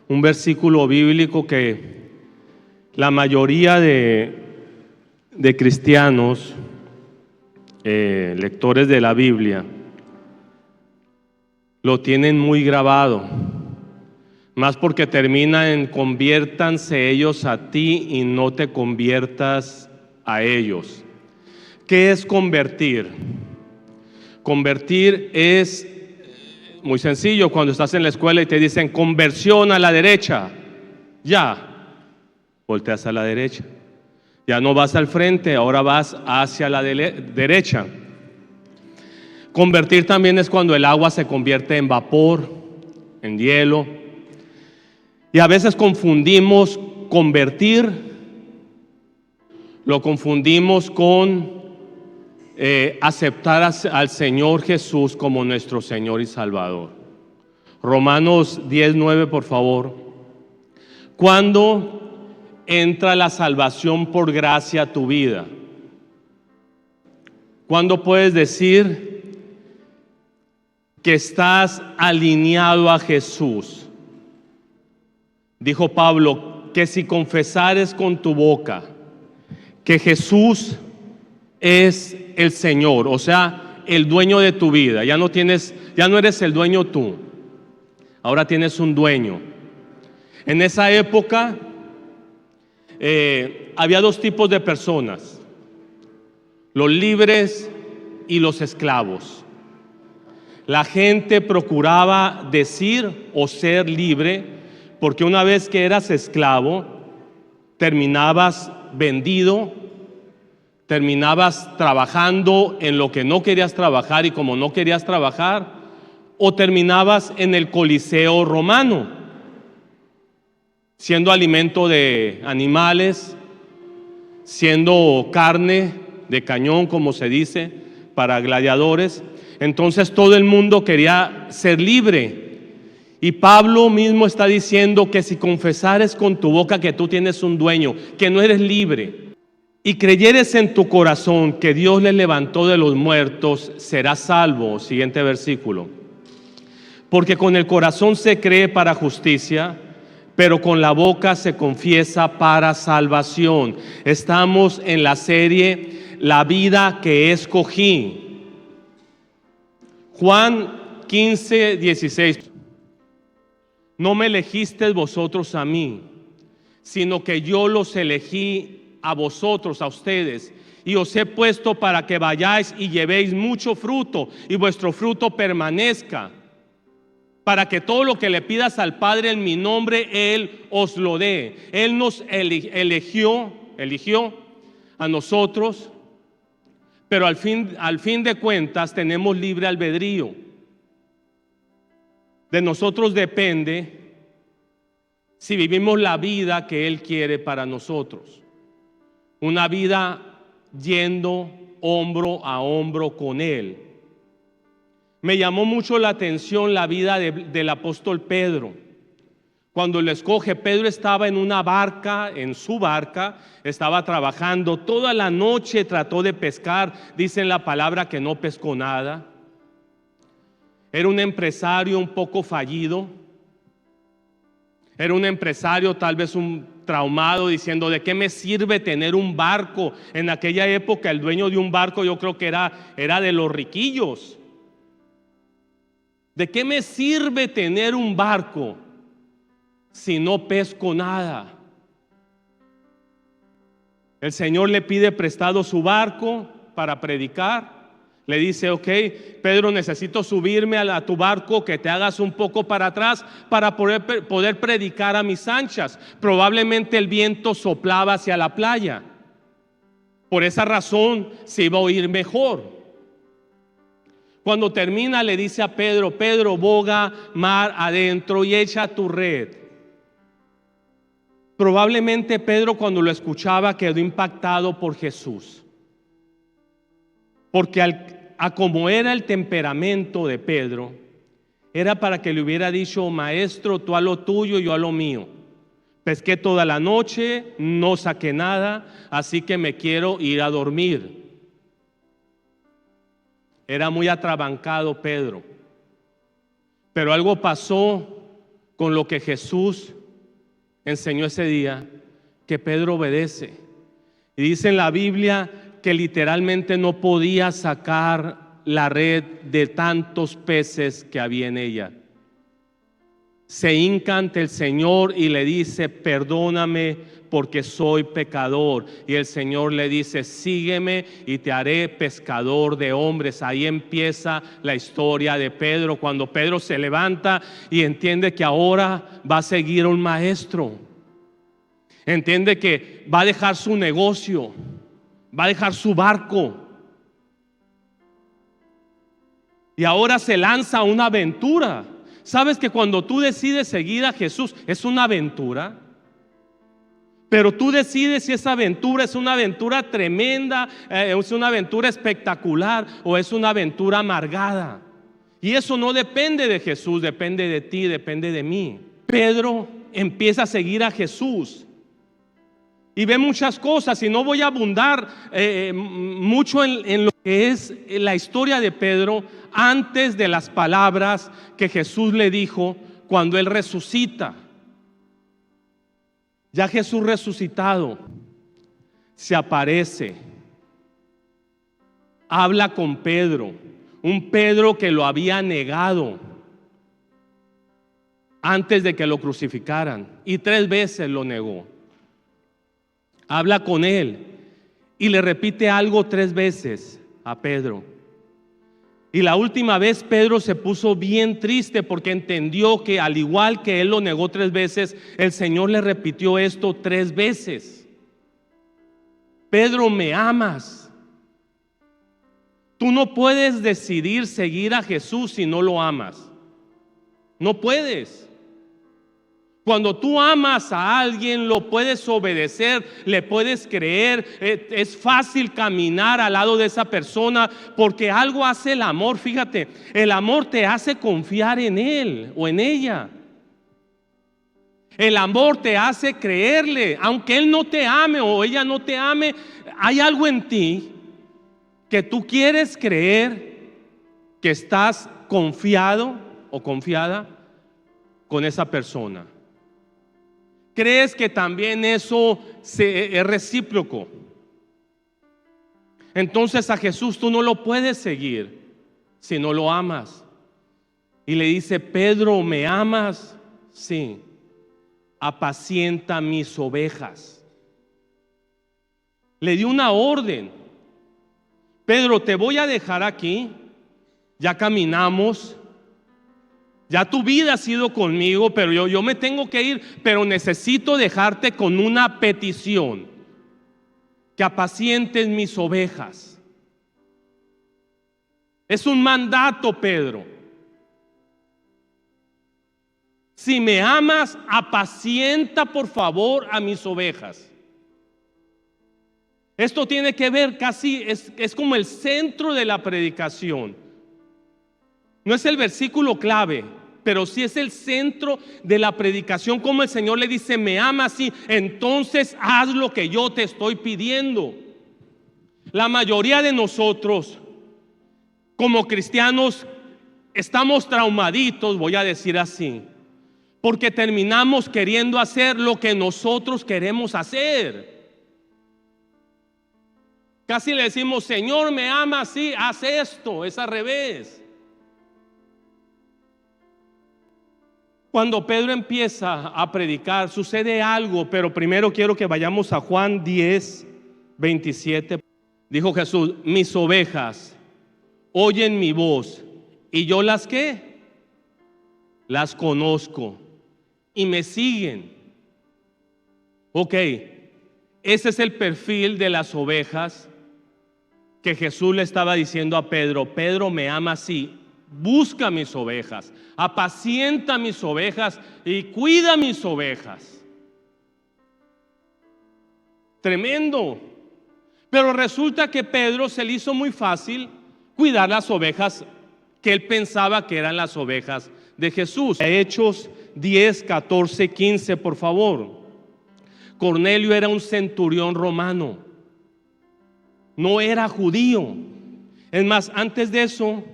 un versículo bíblico que la mayoría de cristianos, lectores de la Biblia, lo tienen muy grabado, más porque termina en conviértanse ellos a ti y no te conviertas a ellos. ¿Qué es convertir? Convertir es muy sencillo. Cuando estás en la escuela y te dicen conversión a la derecha, ya volteas a la derecha, ya no vas al frente, ahora vas hacia la derecha. Convertir también es cuando el agua se convierte en vapor, en hielo. Y a veces confundimos convertir, lo confundimos con aceptar al Señor Jesús como nuestro Señor y Salvador. Romanos 10:9, por favor. ¿Cuándo entra la salvación por gracia a tu vida? ¿Cuándo puedes decir que estás alineado a Jesús? Dijo Pablo que si confesares con tu boca que Jesús es el Señor, o sea, el dueño de tu vida, ya no eres el dueño tú, ahora tienes un dueño. En esa época había dos tipos de personas: los libres y los esclavos. La gente procuraba decir o ser libre, porque una vez que eras esclavo, terminabas vendido, terminabas trabajando en lo que no querías trabajar y como no querías trabajar, o terminabas en el Coliseo romano, siendo alimento de animales, siendo carne de cañón, como se dice, para gladiadores. Entonces todo el mundo quería ser libre. Y Pablo mismo está diciendo que si confesares con tu boca que tú tienes un dueño, que no eres libre, y creyeres en tu corazón que Dios le levantó de los muertos, serás salvo. Siguiente versículo. Porque con el corazón se cree para justicia, pero con la boca se confiesa para salvación. Estamos en la serie La vida que escogí. Juan 15:16. No me elegisteis vosotros a mí, sino que yo los elegí a vosotros, a ustedes, y os he puesto para que vayáis y llevéis mucho fruto, y vuestro fruto permanezca, para que todo lo que le pidas al Padre en mi nombre, Él os lo dé. Él nos eligió a nosotros, pero al fin de cuentas tenemos libre albedrío. De nosotros depende si vivimos la vida que Él quiere para nosotros. Una vida yendo hombro a hombro con Él. Me llamó mucho la atención la vida del apóstol Pedro. Cuando lo escoge, Pedro estaba en una barca, en su barca, estaba trabajando toda la noche, trató de pescar, dice en la palabra que no pescó nada. Era un empresario un poco fallido, era un empresario tal vez un traumado, diciendo: ¿de qué me sirve tener un barco? En aquella época el dueño de un barco yo creo que era de los riquillos. ¿De qué me sirve tener un barco si no pesco nada? El Señor le pide prestado su barco para predicar. Le dice: ok, Pedro, necesito subirme a tu barco, que te hagas un poco para atrás para poder predicar a mis anchas. Probablemente el viento soplaba hacia la playa. Por esa razón se iba a oír mejor. Cuando termina le dice a Pedro: Pedro, boga mar adentro y echa tu red. Probablemente Pedro, cuando lo escuchaba, quedó impactado por Jesús. Porque a como era el temperamento de Pedro, era para que le hubiera dicho: maestro, tú a lo tuyo, yo a lo mío. Pesqué toda la noche, no saqué nada, así que me quiero ir a dormir. Era muy atrabancado Pedro. Pero algo pasó con lo que Jesús enseñó ese día que Pedro obedece. Y dice en la Biblia que literalmente no podía sacar la red de tantos peces que había en ella. Se hinca ante el Señor y le dice: perdóname porque soy pecador. Y el Señor le dice: sígueme y te haré pescador de hombres. Ahí empieza la historia de Pedro, cuando Pedro se levanta y entiende que ahora va a seguir a un maestro. Entiende que va a dejar su negocio, va a dejar su barco, y ahora se lanza a una aventura. ¿Sabes que cuando tú decides seguir a Jesús es una aventura? Pero tú decides si esa aventura es una aventura tremenda, es una aventura espectacular o es una aventura amargada. Y eso no depende de Jesús, depende de ti, depende de mí. Pedro empieza a seguir a Jesús y ve muchas cosas, y no voy a abundar mucho en lo que es la historia de Pedro antes de las palabras que Jesús le dijo cuando él resucita. Ya Jesús resucitado se aparece, habla con Pedro, un Pedro que lo había negado antes de que lo crucificaran, y 3 veces lo negó. Habla con él y le repite algo 3 veces a Pedro. Y la última vez Pedro se puso bien triste porque entendió que al igual que él lo negó 3 veces, el Señor le repitió esto 3 veces. Pedro, ¿me amas? Tú no puedes decidir seguir a Jesús si no lo amas. No puedes. Cuando tú amas a alguien, lo puedes obedecer, le puedes creer, es fácil caminar al lado de esa persona porque algo hace el amor. Fíjate, el amor te hace confiar en él o en ella. El amor te hace creerle, aunque él no te ame o ella no te ame, hay algo en ti que tú quieres creer que estás confiado o confiada con esa persona. ¿Crees que también eso es recíproco? Entonces a Jesús tú no lo puedes seguir si no lo amas. Y le dice: Pedro, ¿me amas? Sí. Apacienta mis ovejas. Le dio una orden. Pedro, te voy a dejar aquí. Ya caminamos. Ya tu vida ha sido conmigo, pero yo me tengo que ir, pero necesito dejarte con una petición: que apacientes mis ovejas. Es un mandato, Pedro. Si me amas, apacienta por favor a mis ovejas. Esto tiene que ver casi, es como el centro de la predicación. No es el versículo clave, pero sí es el centro de la predicación. Como el Señor le dice: me amas, sí, entonces haz lo que yo te estoy pidiendo. La mayoría de nosotros como cristianos estamos traumaditos, voy a decir así, porque terminamos queriendo hacer lo que nosotros queremos hacer. Casi le decimos: Señor, me ama, sí, haz esto. Es al revés. Cuando Pedro empieza a predicar, sucede algo, pero primero quiero que vayamos a Juan 10, 27. Dijo Jesús: mis ovejas oyen mi voz, y yo las ¿qué? Las conozco y me siguen. Ok, ese es el perfil de las ovejas que Jesús le estaba diciendo a Pedro: Pedro, me ama así. Busca mis ovejas, apacienta mis ovejas y cuida mis ovejas. Tremendo. Pero resulta que Pedro se le hizo muy fácil cuidar las ovejas que él pensaba que eran las ovejas de Jesús. Hechos 10, 14, 15, por favor. Cornelio era un centurión romano, no era judío. Es más, antes de eso,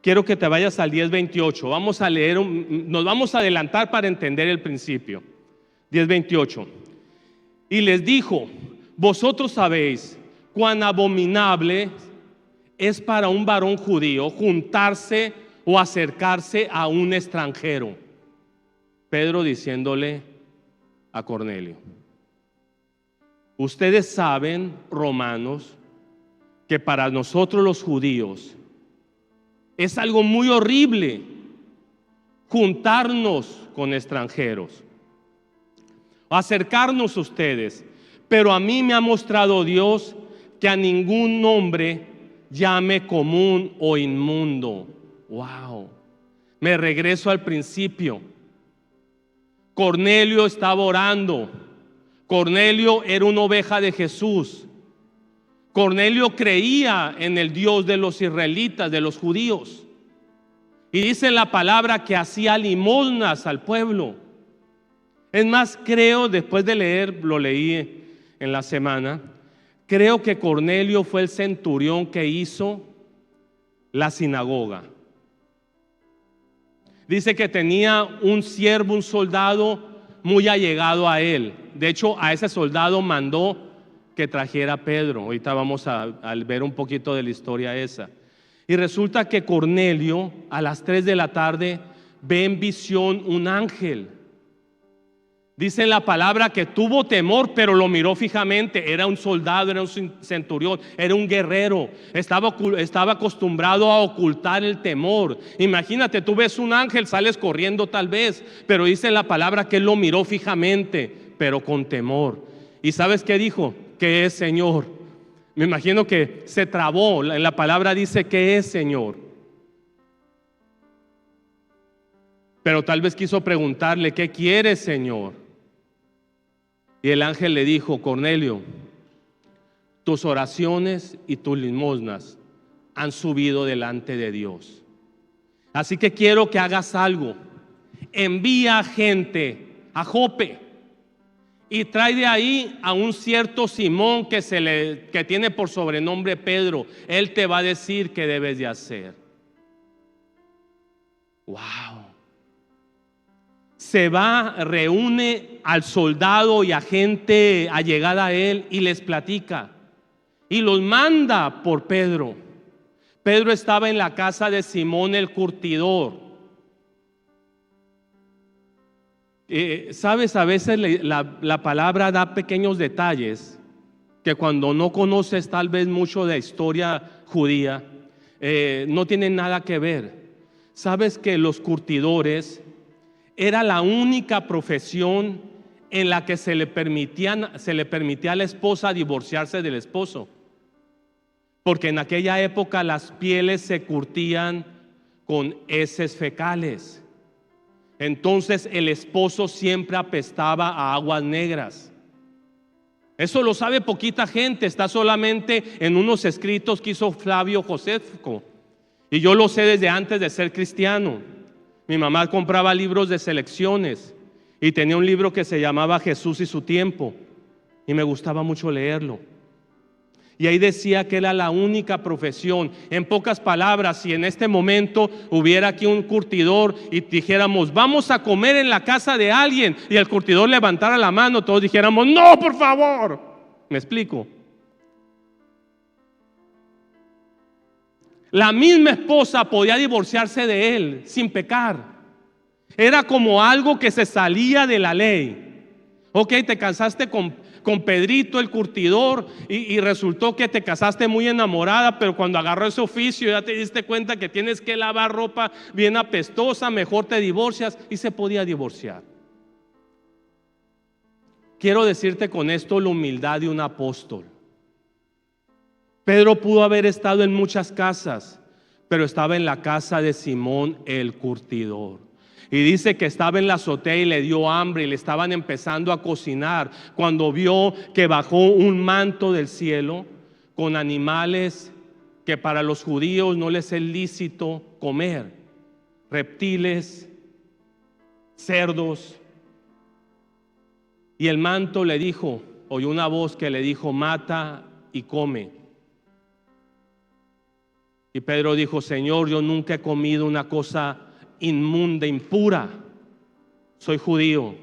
quiero que te vayas al 10:28. Vamos a leer, nos vamos a adelantar para entender el principio. 10:28. Y les dijo: vosotros sabéis cuán abominable es para un varón judío juntarse o acercarse a un extranjero. Pedro diciéndole a Cornelio: ustedes saben, romanos, que para nosotros los judíos es algo muy horrible juntarnos con extranjeros, acercarnos a ustedes, pero a mí me ha mostrado Dios que a ningún nombre llame común o inmundo. Wow. Me regreso al principio. Cornelio estaba orando. Cornelio era una oveja de Jesús. Cornelio creía en el Dios de los israelitas, de los judíos. Y dice la palabra que hacía limosnas al pueblo. Es más, creo, después de leer, lo leí en la semana, creo que Cornelio fue el centurión que hizo la sinagoga. Dice que tenía un siervo, un soldado muy allegado a él. De hecho, a ese soldado mandó que trajera a Pedro. Ahorita vamos a ver un poquito de la historia esa. Y resulta que Cornelio a las 3 de la tarde ve en visión un ángel. Dice en la palabra que tuvo temor, pero lo miró fijamente. Era un soldado, era un centurión, era un guerrero. Estaba acostumbrado a ocultar el temor. Imagínate, tú ves un ángel, sales corriendo tal vez, pero dice en la palabra que él lo miró fijamente, pero con temor. ¿Y sabes qué dijo? ¿Qué es, Señor? Me imagino que se trabó. En la palabra dice: ¿qué es, Señor? Pero tal vez quiso preguntarle: ¿qué quieres, Señor? Y el ángel le dijo: Cornelio, tus oraciones y tus limosnas han subido delante de Dios. Así que quiero que hagas algo. Envía gente a Jope y trae de ahí a un cierto Simón que tiene por sobrenombre Pedro. Él te va a decir qué debes de hacer. Wow. Se va, reúne al soldado y a gente allegada a él y les platica y los manda por Pedro. Pedro estaba en la casa de Simón el curtidor. Sabes, a veces la palabra da pequeños detalles que cuando no conoces tal vez mucho de historia judía, no tienen nada que ver. Sabes que los curtidores era la única profesión en la que se le permitía a la esposa divorciarse del esposo. Porque en aquella época las pieles se curtían con heces fecales. Entonces el esposo siempre apestaba a aguas negras. Eso lo sabe poquita gente, está solamente en unos escritos que hizo Flavio Josefo. Y yo lo sé desde antes de ser cristiano. Mi mamá compraba libros de selecciones y tenía un libro que se llamaba Jesús y su tiempo y me gustaba mucho leerlo. Y ahí decía que era la única profesión. En pocas palabras, si en este momento hubiera aquí un curtidor y dijéramos: vamos a comer en la casa de alguien, y el curtidor levantara la mano, todos dijéramos: no, por favor. ¿Me explico? La misma esposa podía divorciarse de él sin pecar. Era como algo que se salía de la ley. Ok, te casaste con Pedrito el curtidor y resultó que te casaste muy enamorada, pero cuando agarró ese oficio ya te diste cuenta que tienes que lavar ropa bien apestosa, mejor te divorcias, y se podía divorciar. Quiero decirte con esto la humildad de un apóstol. Pedro pudo haber estado en muchas casas, pero estaba en la casa de Simón el curtidor. Y dice que estaba en la azotea y le dio hambre y le estaban empezando a cocinar cuando vio que bajó un manto del cielo con animales que para los judíos no les es lícito comer: reptiles, cerdos. Y el manto le dijo, oyó una voz que le dijo: mata y come. Y Pedro dijo: Señor, yo nunca he comido una cosa inmunda, impura. Soy judío.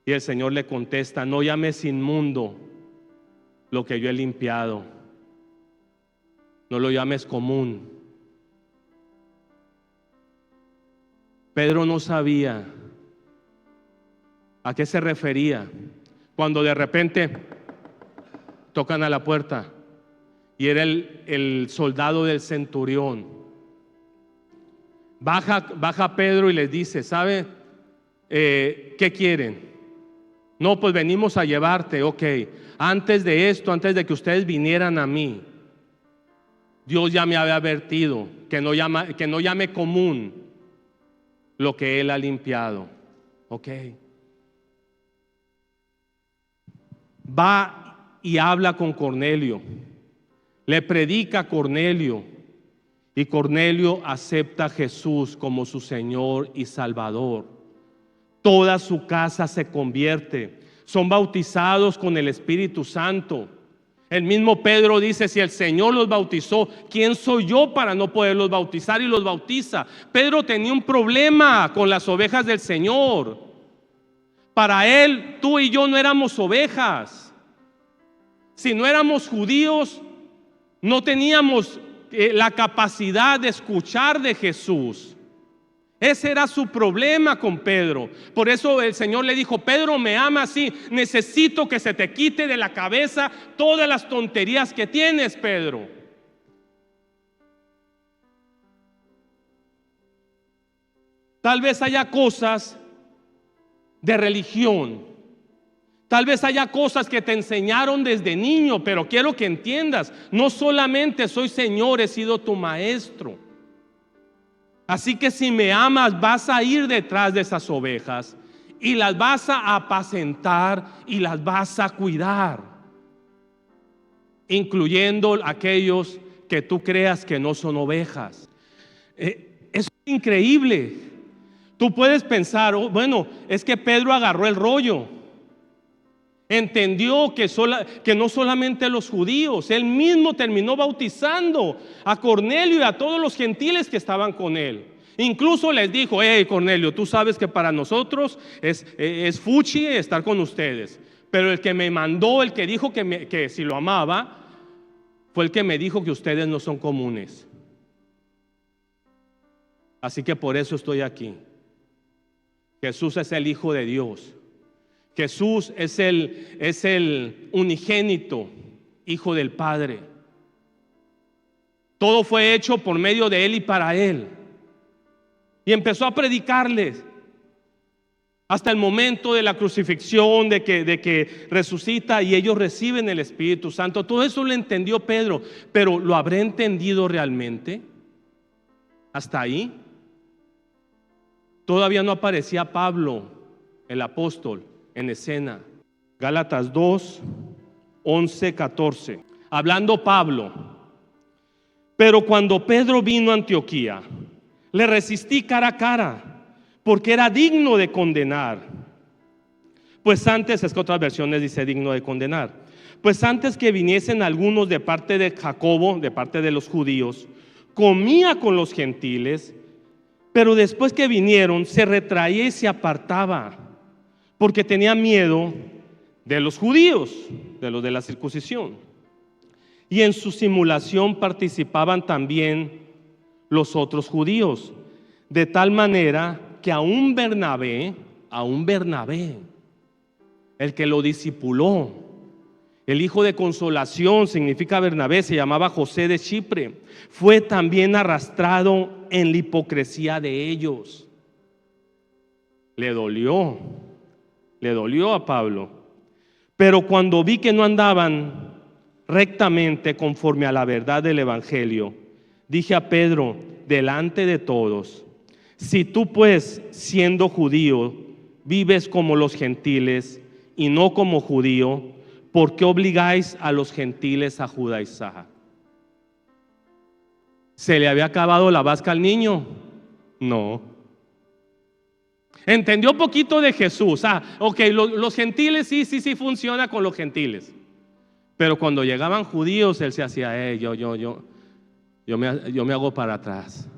Y el Señor le contesta: no llames inmundo lo que yo he limpiado, no lo llames común. Pedro no sabía a qué se refería cuando de repente tocan a la puerta y era el soldado del centurión. Baja Pedro y les dice: ¿sabe qué quieren? No, pues venimos a llevarte. Ok, antes de esto, antes de que ustedes vinieran a mí, Dios ya me había advertido que no llame común lo que Él ha limpiado. Ok. Va y habla con Cornelio, le predica a Cornelio, y Cornelio acepta a Jesús como su Señor y Salvador. Toda su casa se convierte, son bautizados con el Espíritu Santo. El mismo Pedro dice: si el Señor los bautizó, ¿quién soy yo para no poderlos bautizar? Y los bautiza. Pedro tenía un problema con las ovejas del Señor. Para él, tú y yo no éramos ovejas. Si no éramos judíos, no teníamos la capacidad de escuchar de Jesús. Ese era su problema con Pedro. Por eso el Señor le dijo: Pedro, me ama así, necesito que se te quite de la cabeza todas las tonterías que tienes, Pedro. Tal vez haya cosas de religión, tal vez haya cosas que te enseñaron desde niño, pero quiero que entiendas: no solamente soy Señor, he sido tu maestro. Así que si me amas, vas a ir detrás de esas ovejas y las vas a apacentar y las vas a cuidar, incluyendo aquellos que tú creas que no son ovejas. Es increíble. Tú puedes pensar: oh, bueno, es que Pedro agarró el rollo. Entendió que no solamente los judíos, él mismo terminó bautizando a Cornelio y a todos los gentiles que estaban con él. Incluso les dijo: hey Cornelio, tú sabes que para nosotros es fuchi estar con ustedes, pero el que me mandó, el que dijo que si lo amaba, fue el que me dijo que ustedes no son comunes. Así que por eso estoy aquí. Jesús es el Hijo de Dios. Jesús es el unigénito Hijo del Padre. Todo fue hecho por medio de Él y para Él. Y empezó a predicarles hasta el momento de la crucifixión, de que resucita y ellos reciben el Espíritu Santo. Todo eso lo entendió Pedro, pero ¿lo habré entendido realmente? ¿Hasta ahí? Todavía no aparecía Pablo, el apóstol, en escena. Gálatas 2, 11, 14. Hablando Pablo: pero cuando Pedro vino a Antioquía, le resistí cara a cara, porque era digno de condenar. Pues antes, es que otras versiones dice digno de condenar. Pues antes que viniesen algunos de parte de Jacobo, de parte de los judíos, comía con los gentiles, pero después que vinieron se retraía y se apartaba, porque tenía miedo de los judíos, de los de la circuncisión. Y en su simulación participaban también los otros judíos, de tal manera que a un Bernabé, el que lo discipuló, el hijo de consolación, significa Bernabé, se llamaba José de Chipre, fue también arrastrado en la hipocresía de ellos. Le dolió a Pablo. Pero cuando vi que no andaban rectamente conforme a la verdad del evangelio, dije a Pedro delante de todos: si tú pues, siendo judío, vives como los gentiles y no como judío, ¿por qué obligáis a los gentiles a judaizar? ¿Se le había acabado la vasca al niño? No. Entendió poquito de Jesús. Ok, los gentiles sí funciona con los gentiles. Pero cuando llegaban judíos, él se hacía: yo me hago para atrás.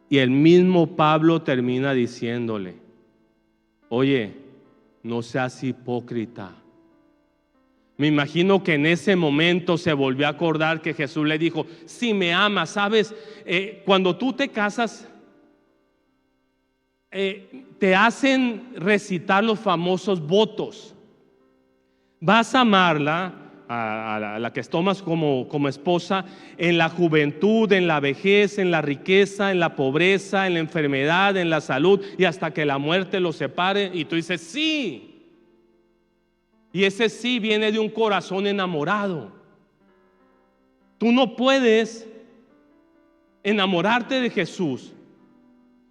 Y el mismo Pablo termina diciéndole: oye, no seas hipócrita. Me imagino que en ese momento se volvió a acordar que Jesús le dijo: si me amas, sabes, cuando tú te casas, te hacen recitar los famosos votos. Vas a amarla, a la que tomas como esposa, en la juventud, en la vejez, en la riqueza, en la pobreza, en la enfermedad, en la salud, y hasta que la muerte los separe. Y tú dices: sí. Y ese sí viene de un corazón enamorado. Tú no puedes enamorarte de Jesús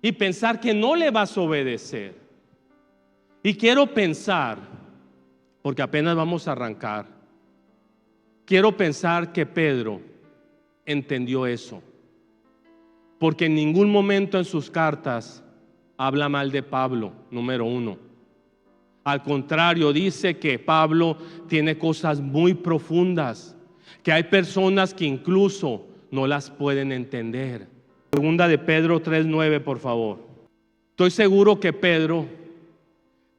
y pensar que no le vas a obedecer. Y quiero pensar, porque apenas vamos a arrancar, quiero pensar que Pedro entendió eso, porque en ningún momento en sus cartas habla mal de Pablo, número uno. Al contrario, dice que Pablo tiene cosas muy profundas, que hay personas que incluso no las pueden entender. Segunda de Pedro 3:9, por favor. Estoy seguro que Pedro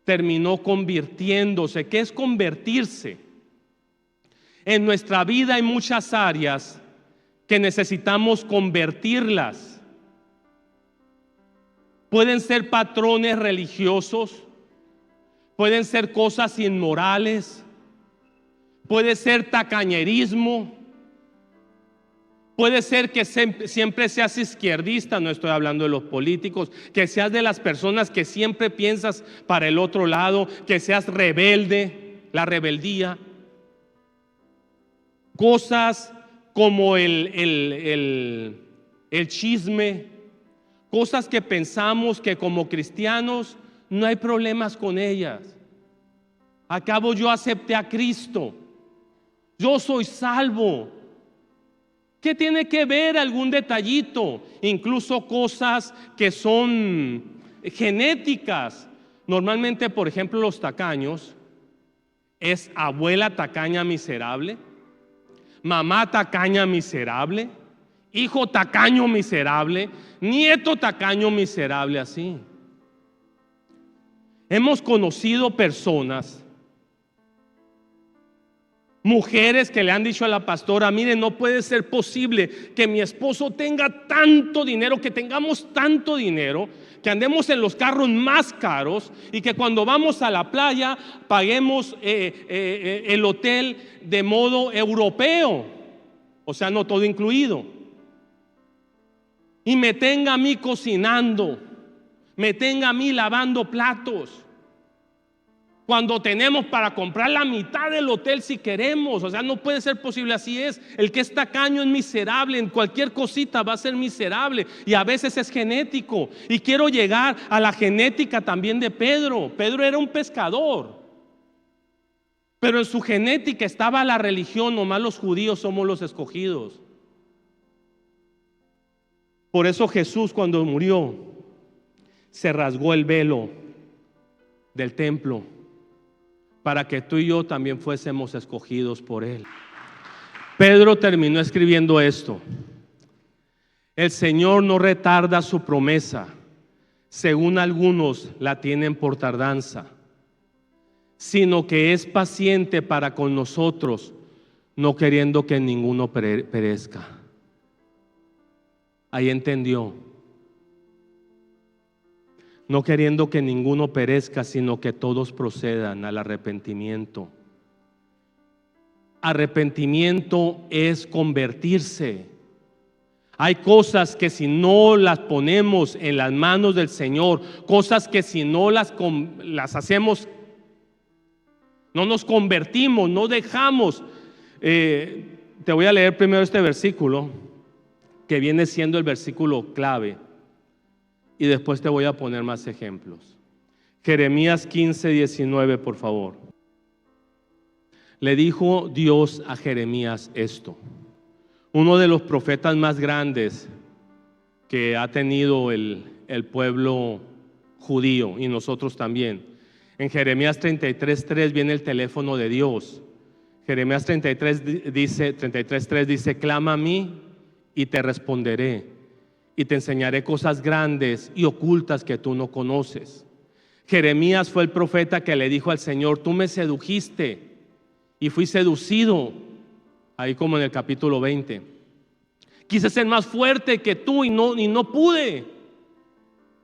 terminó convirtiéndose. ¿Qué es convertirse? En nuestra vida hay muchas áreas que necesitamos convertirlas. Pueden ser patrones religiosos, pueden ser cosas inmorales, puede ser tacañerismo, puede ser que siempre seas izquierdista. No estoy hablando de los políticos, que seas de las personas que siempre piensas para el otro lado, que seas rebelde, la rebeldía. Cosas como el chisme, cosas que pensamos que como cristianos no hay problemas con ellas. Acabo, yo acepté a Cristo, yo soy salvo. ¿Qué tiene que ver algún detallito? Incluso cosas que son genéticas. Normalmente, por ejemplo, los tacaños es abuela tacaña miserable, mamá tacaña miserable, hijo tacaño miserable, nieto tacaño miserable, así. Hemos conocido personas, mujeres que le han dicho a la pastora: mire, no puede ser posible que mi esposo tenga tanto dinero, que tengamos tanto dinero, que andemos en los carros más caros y que cuando vamos a la playa paguemos el hotel de modo europeo, o sea, no todo incluido, y me tenga a mí cocinando, me tenga a mí lavando platos, cuando tenemos para comprar la mitad del hotel si queremos. O sea, no puede ser posible. Así es, el que es tacaño es miserable, en cualquier cosita va a ser miserable, y a veces es genético. Y quiero llegar a la genética también de Pedro. Pedro era un pescador, pero en su genética estaba la religión. Nomás los judíos somos los escogidos. Por eso Jesús, cuando murió, se rasgó el velo del templo, para que tú y yo también fuésemos escogidos por Él. Pedro terminó escribiendo esto: el Señor no retarda su promesa, según algunos la tienen por tardanza, sino que es paciente para con nosotros, no queriendo que ninguno perezca. Ahí entendió. No queriendo que ninguno perezca, sino que todos procedan al arrepentimiento. Arrepentimiento es convertirse. Hay cosas que si no las ponemos en las manos del Señor, cosas que si no las hacemos, no nos convertimos, no dejamos. Te voy a leer primero este versículo, que viene siendo el versículo clave, y después te voy a poner más ejemplos. Jeremías 15:19, por favor. Le dijo Dios a Jeremías esto, uno de los profetas más grandes que ha tenido el pueblo judío, y nosotros también. En Jeremías 33:3 viene el teléfono de Dios. Jeremías 33:3 dice: clama a mí y te responderé, y te enseñaré cosas grandes y ocultas que tú no conoces. Jeremías fue el profeta que le dijo al Señor: tú me sedujiste y fui seducido. Ahí como en el capítulo 20. Quise ser más fuerte que tú y no pude.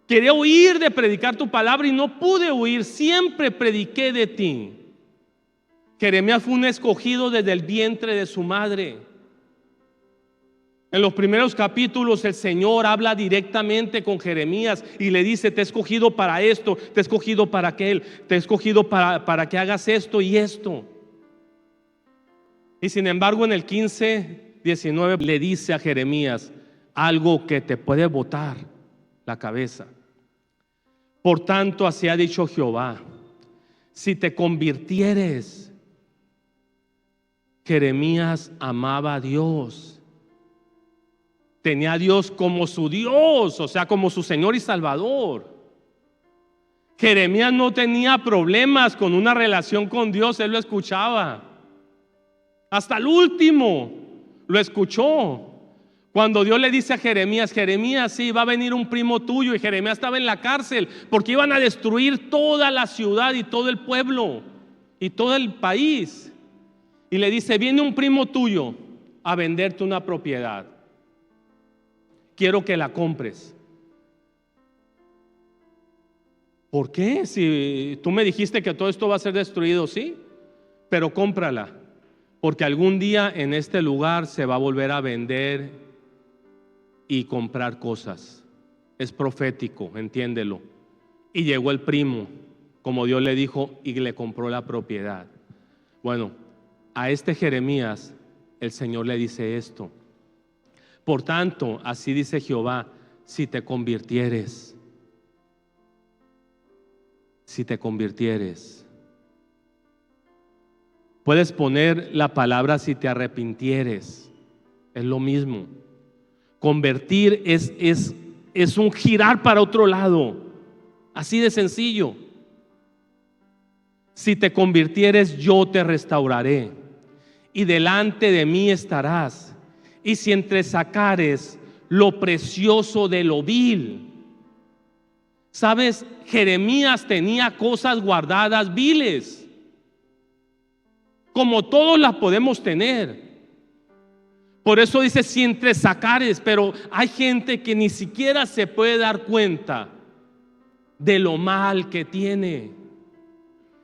Quería huir de predicar tu palabra y no pude huir. Siempre prediqué de ti. Jeremías fue un escogido desde el vientre de su madre. En los primeros capítulos el Señor habla directamente con Jeremías y le dice: te he escogido para esto, te he escogido para aquel, te he escogido para que hagas esto y esto. Y sin embargo en el 15:19 le dice a Jeremías algo que te puede botar la cabeza. Por tanto, así ha dicho Jehová: si te convirtieres. Jeremías amaba a Dios. Tenía a Dios como su Dios, o sea, como su Señor y Salvador. Jeremías no tenía problemas con una relación con Dios, él lo escuchaba. Hasta el último lo escuchó. Cuando Dios le dice a Jeremías: Jeremías, sí, va a venir un primo tuyo. Y Jeremías estaba en la cárcel porque iban a destruir toda la ciudad y todo el pueblo y todo el país. Y le dice: viene un primo tuyo a venderte una propiedad. Quiero que la compres. ¿Por qué? Si tú me dijiste que todo esto va a ser destruido, sí, pero cómprala, porque algún día en este lugar se va a volver a vender y comprar cosas. Es profético, entiéndelo. Y llegó el primo, como Dios le dijo, y le compró la propiedad. Bueno, a este Jeremías el Señor le dice esto: por tanto, así dice Jehová, si te convirtieres. Si te convirtieres. Puedes poner la palabra si te arrepintieres. Es lo mismo. Convertir es un girar para otro lado. Así de sencillo. Si te convirtieres, yo te restauraré, y delante de mí estarás. Y si entresacares lo precioso de lo vil. ¿Sabes? Jeremías tenía cosas guardadas viles, como todos las podemos tener. Por eso dice si entresacares, pero hay gente que ni siquiera se puede dar cuenta de lo mal que tiene.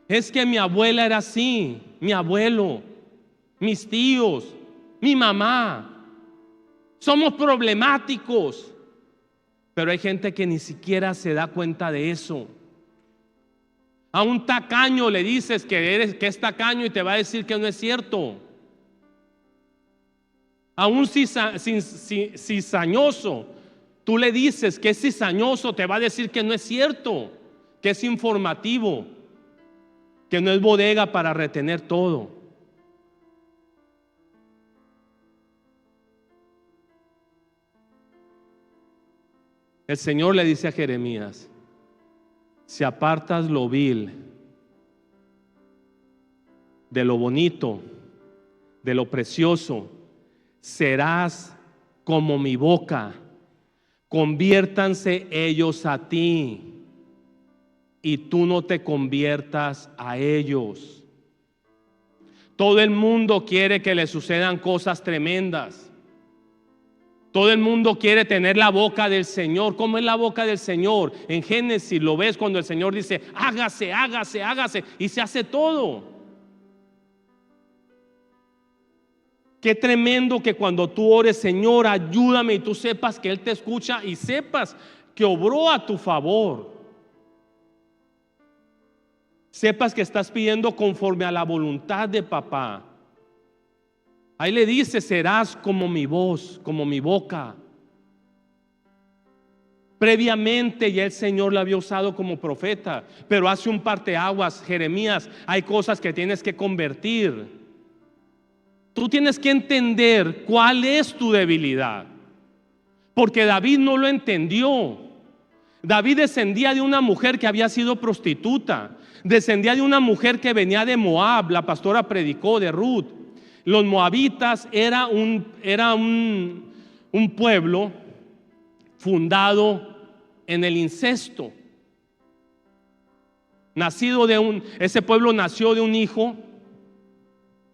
Es que mi abuela era así, mi abuelo, mis tíos, mi mamá. Somos problemáticos, pero hay gente que ni siquiera se da cuenta de eso. A un tacaño le dices que es tacaño y te va a decir que no es cierto. A un cizañoso, tú le dices que es cizañoso, te va a decir que no es cierto, que es informativo, que no es bodega para retener todo. El Señor le dice a Jeremías: si apartas lo vil de lo bonito, de lo precioso, serás como mi boca. Conviértanse ellos a ti y tú no te conviertas a ellos. Todo el mundo quiere que le sucedan cosas tremendas. Todo el mundo quiere tener la boca del Señor. ¿Cómo es la boca del Señor? En Génesis lo ves cuando el Señor dice: hágase, hágase, hágase, y se hace todo. Qué tremendo que cuando tú ores: Señor, ayúdame, y tú sepas que Él te escucha y sepas que obró a tu favor. Sepas que estás pidiendo conforme a la voluntad de papá. Ahí le dice: serás como mi voz, como mi boca. Previamente ya el Señor la había usado como profeta, pero hace un parteaguas. Jeremías, hay cosas que tienes que convertir. Tú tienes que entender cuál es tu debilidad, porque David no lo entendió. David descendía de una mujer que había sido prostituta, descendía de una mujer que venía de Moab. La pastora predicó de Ruth. Los moabitas era un pueblo fundado en el incesto. Ese pueblo nació de un hijo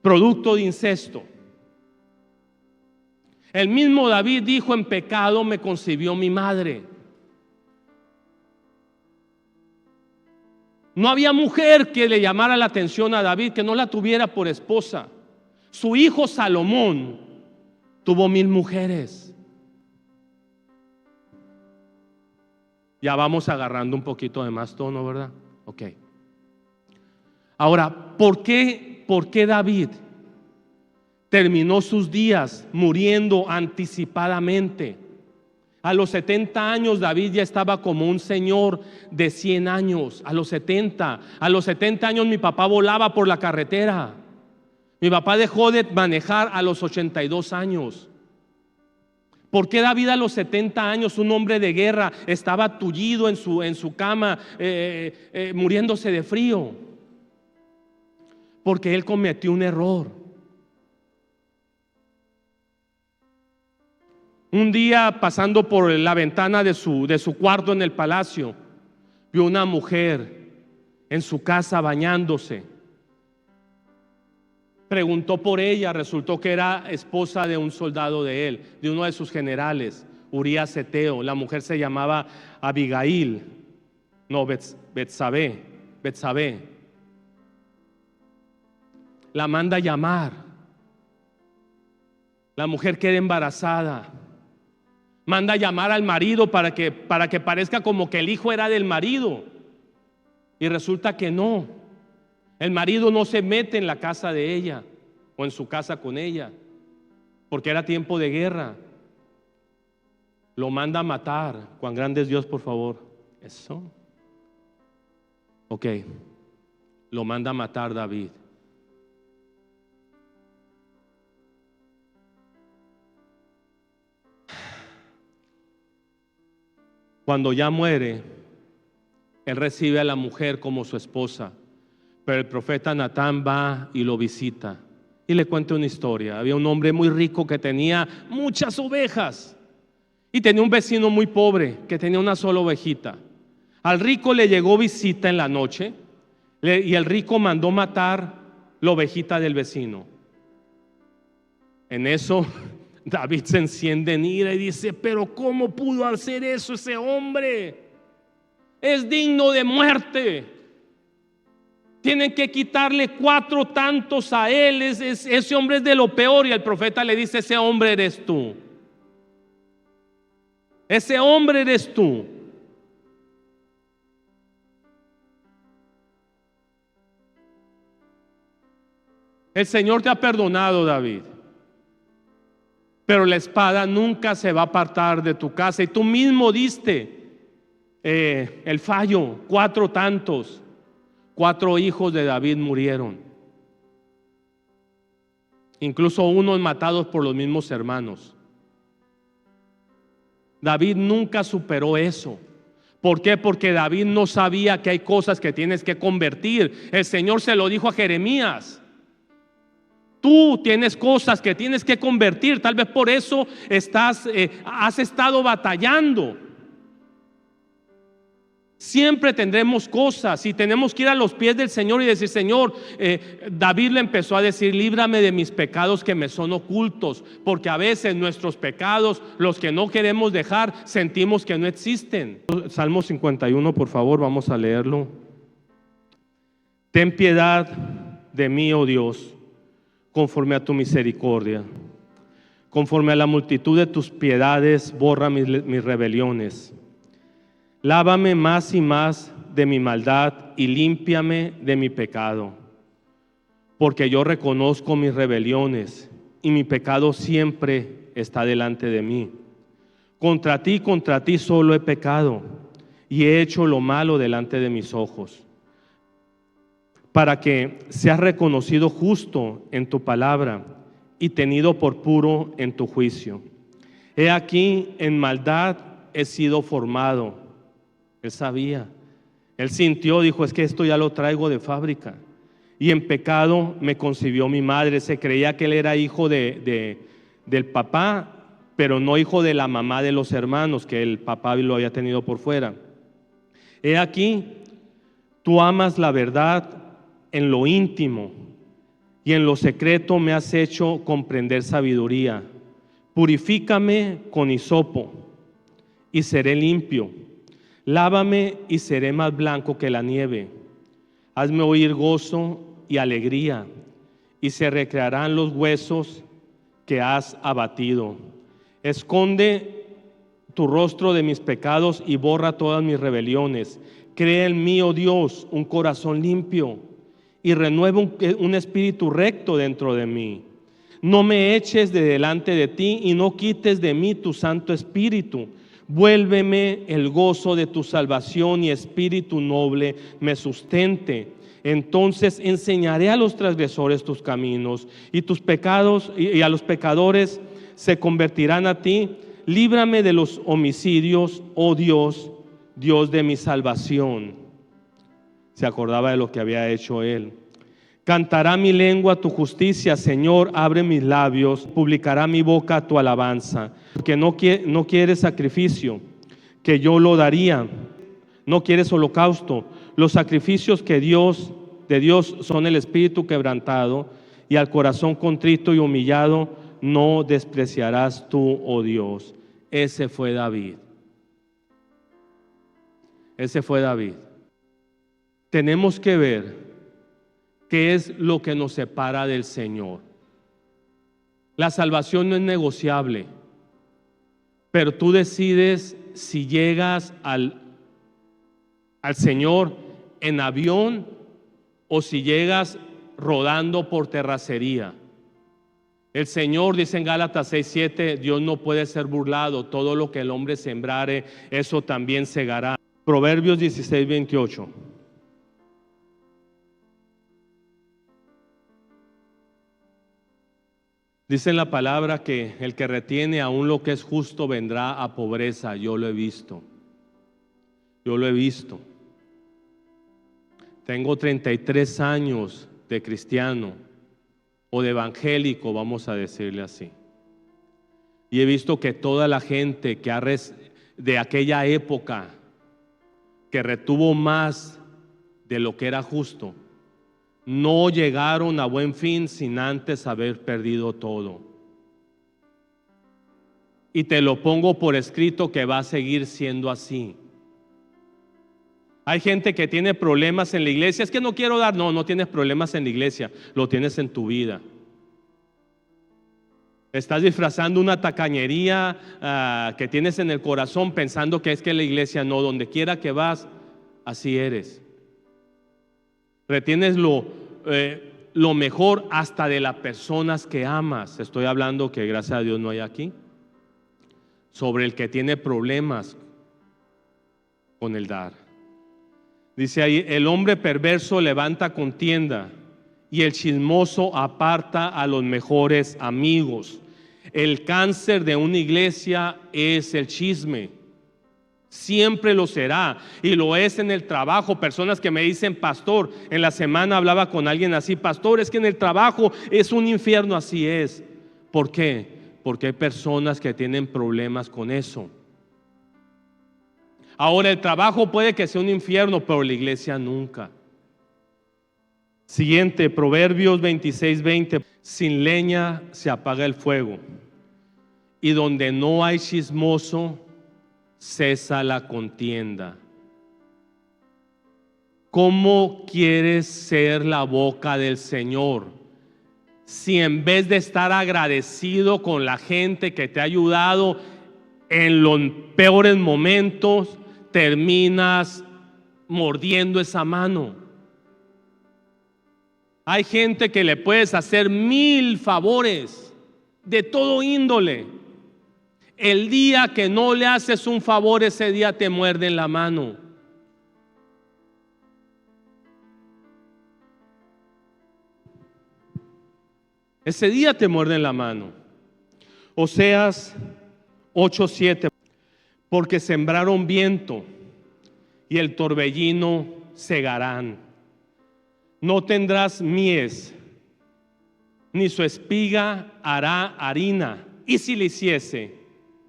producto de incesto. El mismo David dijo: en pecado me concibió mi madre. No había mujer que le llamara la atención a David que no la tuviera por esposa. Su hijo Salomón tuvo 1000 mujeres. Ya vamos agarrando un poquito de más tono, ¿verdad? Ok. Ahora, ¿por qué David terminó sus días muriendo anticipadamente? A los 70 años David ya estaba como un señor de 100 años. A los 70 años mi papá volaba por la carretera. Mi papá dejó de manejar a los 82 años. ¿Por qué David a los 70 años, un hombre de guerra, estaba tullido en su cama, muriéndose de frío? Porque él cometió un error. Un día, pasando por la ventana de su cuarto en el palacio, vio una mujer en su casa bañándose. Preguntó por ella, resultó que era esposa de un soldado de él, de uno de sus generales, Urías Eteo. La mujer se llamaba Abigail, no, Betsabé. La manda a llamar. La mujer queda embarazada. Manda a llamar al marido para que parezca como que el hijo era del marido. Y resulta que no. El marido no se mete en la casa de ella o en su casa con ella, porque era tiempo de guerra. Lo manda a matar. Cuán grande es Dios, por favor. Eso. Ok. Lo manda a matar David. Cuando ya muere, él recibe a la mujer como su esposa, pero el profeta Natán va y lo visita y le cuenta una historia. Había un hombre muy rico que tenía muchas ovejas y tenía un vecino muy pobre que tenía una sola ovejita. Al rico le llegó visita en la noche y el rico mandó matar la ovejita del vecino. En eso David se enciende en ira y dice: pero ¿cómo pudo hacer eso ese hombre? Es digno de muerte. Tienen que quitarle 4 tantos a él. Ese hombre es de lo peor. Y el profeta le dice: ese hombre eres tú. Ese hombre eres tú. El Señor te ha perdonado, David, pero la espada nunca se va a apartar de tu casa. Y tú mismo diste el fallo: 4 tantos. 4 hijos de David murieron, incluso unos matados por los mismos hermanos. David nunca superó eso. ¿Por qué? Porque David no sabía que hay cosas que tienes que convertir. El Señor se lo dijo a Jeremías: tú tienes cosas que tienes que convertir. Tal vez por eso has estado batallando. Siempre tendremos cosas y tenemos que ir a los pies del Señor y decir: Señor, David le empezó a decir: líbrame de mis pecados que me son ocultos, porque a veces nuestros pecados, los que no queremos dejar, sentimos que no existen. Salmo 51, por favor, vamos a leerlo. Ten piedad de mí, oh Dios, conforme a tu misericordia. Conforme a la multitud de tus piedades, borra mis rebeliones. Lávame más y más de mi maldad y límpiame de mi pecado, porque yo reconozco mis rebeliones y mi pecado siempre está delante de mí. Contra ti solo he pecado y he hecho lo malo delante de mis ojos, para que seas reconocido justo en tu palabra y tenido por puro en tu juicio. He aquí, en maldad he sido formado. Él sabía, él sintió, dijo: es que esto ya lo traigo de fábrica. Y en pecado me concibió mi madre. Se creía que él era hijo del papá, pero no hijo de la mamá de los hermanos, que el papá lo había tenido por fuera. He aquí, Tú amas la verdad en lo íntimo y en lo secreto me has hecho comprender sabiduría. Purifícame con hisopo y seré limpio. Lávame y seré más blanco que la nieve. Hazme oír gozo y alegría, y se recrearán los huesos que has abatido. Esconde tu rostro de mis pecados y borra todas mis rebeliones. Crea en mí, oh Dios, un corazón limpio y renueva un espíritu recto dentro de mí. No me eches de delante de ti y no quites de mí tu Santo Espíritu. Vuélveme el gozo de tu salvación y espíritu noble me sustente. Entonces enseñaré a los transgresores tus caminos y tus pecados y a los pecadores se convertirán a ti. Líbrame de los homicidios, oh Dios, Dios de mi salvación. Se acordaba de lo que había hecho él. Cantará mi lengua tu justicia, Señor, abre mis labios, publicará mi boca tu alabanza. Porque no quieres sacrificio, que yo lo daría, no quieres holocausto. Los sacrificios de Dios son el espíritu quebrantado, y al corazón contrito y humillado no despreciarás tú, oh Dios. Ese fue David. Ese fue David. Tenemos que ver qué es lo que nos separa del Señor. La salvación no es negociable, pero tú decides si llegas al Señor en avión o si llegas rodando por terracería. El Señor dice en Gálatas 6:7, Dios no puede ser burlado, todo lo que el hombre sembrare, eso también segará. Proverbios 16:28. Dice en la palabra que el que retiene aún lo que es justo vendrá a pobreza. Yo lo he visto. Yo lo he visto. Tengo 33 años de cristiano o de evangélico, vamos a decirle así. Y he visto que toda la gente que de aquella época que retuvo más de lo que era justo, no llegaron a buen fin sin antes haber perdido todo. Y te lo pongo por escrito que va a seguir siendo así. Hay gente que tiene problemas en la iglesia. Es que no quiero dar. No tienes problemas en la iglesia, lo tienes en tu vida. Estás disfrazando una tacañería que tienes en el corazón pensando que es que la iglesia no. Donde quiera que vas, así eres. Retienes lo mejor hasta de las personas que amas. Estoy hablando que gracias a Dios no hay aquí. Sobre el que tiene problemas con el dar. Dice ahí, el hombre perverso levanta contienda y el chismoso aparta a los mejores amigos. El cáncer de una iglesia es el chisme. Siempre lo será y lo es en el trabajo. Personas que me dicen, pastor, en la semana hablaba con alguien así, pastor, es que en el trabajo es un infierno. Así es. ¿Por qué? Porque hay personas que tienen problemas con eso. Ahora el trabajo puede que sea un infierno, pero la iglesia nunca. Siguiente, Proverbios 26:20. Sin leña se apaga el fuego, y donde no hay chismoso cesa la contienda. ¿Cómo quieres ser la boca del Señor si en vez de estar agradecido con la gente que te ha ayudado en los peores momentos, terminas mordiendo esa mano? Hay gente que le puedes hacer 1000 favores de todo índole. El día que no le haces un favor, ese día te muerden la mano. Ese día te muerden la mano. Oseas 8:7. Porque sembraron viento y el torbellino segarán. No tendrás mies, ni su espiga hará harina, y si le hiciese,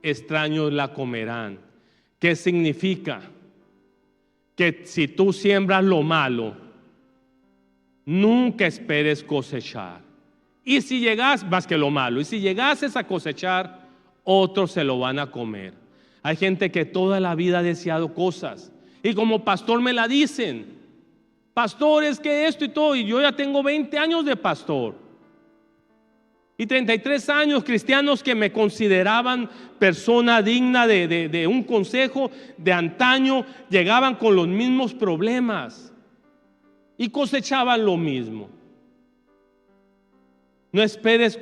extraños la comerán. ¿Qué significa? que si tú siembras lo malo, nunca esperes cosechar. Y si llegas, más que lo malo, y si llegases a cosechar, otros se lo van a comer. Hay gente que toda la vida ha deseado cosas y como pastor me la dicen: pastor, es que esto y todo, y yo ya tengo 20 años de pastor y 33 años, cristianos que me consideraban persona digna de un consejo de antaño, llegaban con los mismos problemas y cosechaban lo mismo. No esperes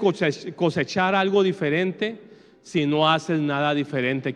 cosechar algo diferente si no haces nada diferente.